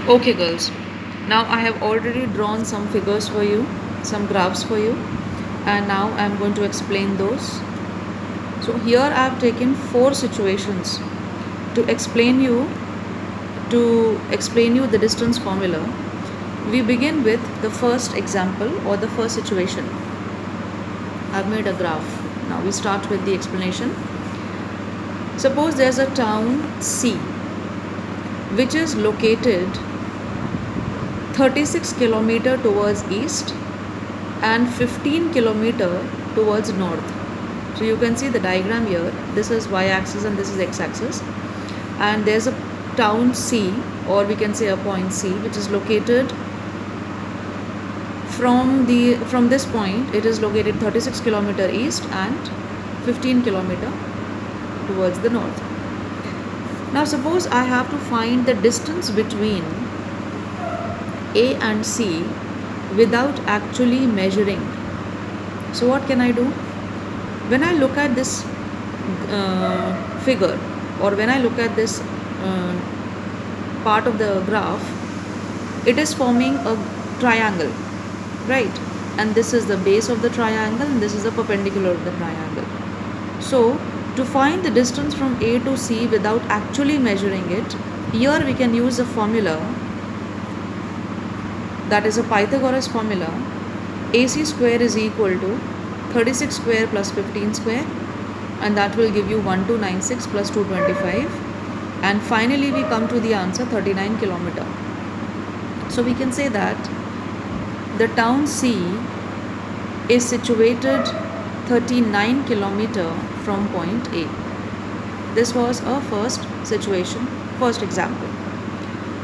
Okay girls, now I have already drawn some figures for you, some graphs for you, and now I am going to explain those. So here I have taken four situations to explain you the distance formula. We begin with the first example or the first situation. I've made a graph. Now we start with the explanation. Suppose there's a town C which is located 36 kilometer towards east and 15 kilometer towards north. So you can see the diagram here. This is y-axis and this is x-axis, and there's a town C, or we can say a point C, which is located from this point. It is located 36 kilometer east and 15 kilometer towards the north. Now suppose I have to find the distance between A and C without actually measuring. So what can I do? When I look at this figure, or when I look at this part of the graph, it is forming a triangle, right? And this is the base of the triangle and this is the perpendicular of the triangle. So to find the distance from A to C without actually measuring it, here we can use a formula, that is a Pythagoras formula. AC square is equal to 36 square plus 15 square, and that will give you 1296 plus 225, and finally we come to the answer 39 kilometer. So we can say that the town C is situated 39 kilometer from point A. This was a first situation, first example.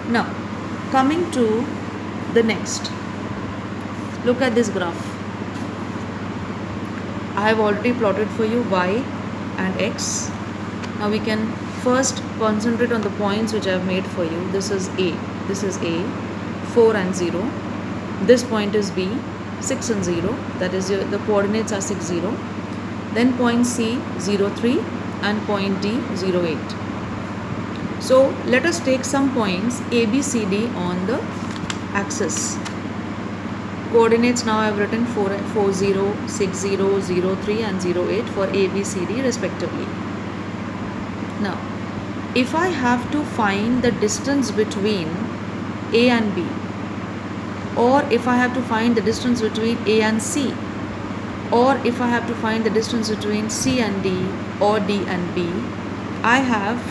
Now coming to the next, look at this graph. I have already plotted for you y and x. Now we can first concentrate on the points which I have made for you. This is A, 4 and 0. This point is B, 6 and 0. That is the coordinates are 6, 0. Then point C, 0, 3, and point D, 0, 8. So let us take some points A, B, C, D on the axis. Coordinates now I have written 4, 0, 6, 0, 0, 3 and 0, 8 for A, B, C, D respectively. Now, if I have to find the distance between A and B, or if I have to find the distance between A and C, or if I have to find the distance between C and D or D and B, I have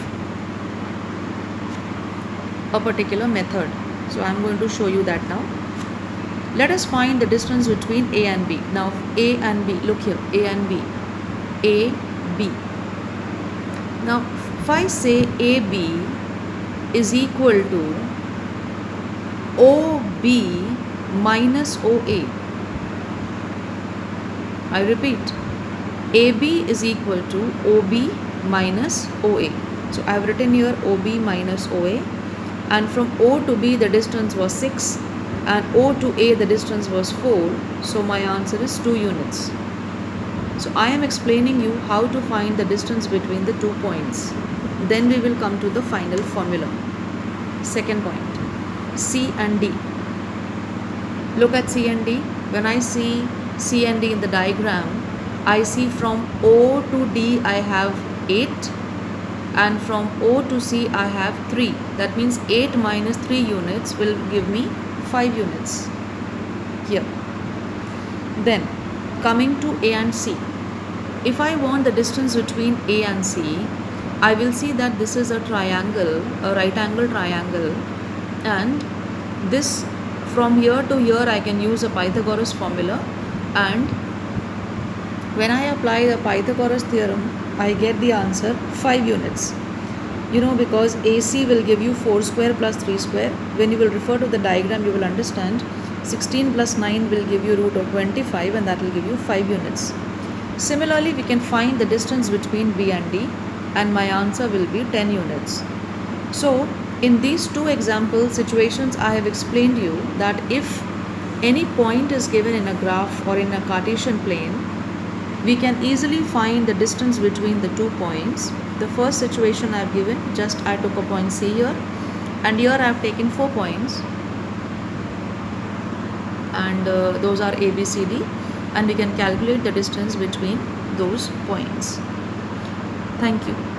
a particular method. So I am going to show you that now. Let us find the distance between A and B. Now A and B, look here, A and B, A, B. Now if I say AB is equal to OB minus OA, I repeat, AB is equal to OB minus OA. So I have written here OB minus OA, and from O to B the distance was 6 and O to A the distance was 4, so my answer is 2 units. So I am explaining you how to find the distance between the 2 points. Then we will come to the final formula. Second point, C and D. Look at C and D. When I see C and D in the diagram, I see from O to D I have 8, and from O to C I have 3. That means 8 minus 3 units will give me 5 units here. Then coming to A and C, if I want the distance between A and C, I will see that this is a triangle, a right angle triangle, and this from here to here I can use a Pythagoras formula, and when I apply the Pythagoras theorem I get the answer 5 units. You know, because AC will give you 4 square plus 3 square. When you will refer to the diagram, you will understand 16 plus 9 will give you root of 25, and that will give you 5 units. Similarly, we can find the distance between B and D, and my answer will be 10 units. So in these two example situations, I have explained you that if any point is given in a graph or in a Cartesian plane, we can easily find the distance between the 2 points. The first situation I have given, just I took a point C here, and here I have taken 4 points, and those are A, B, C, D, and we can calculate the distance between those points. Thank you.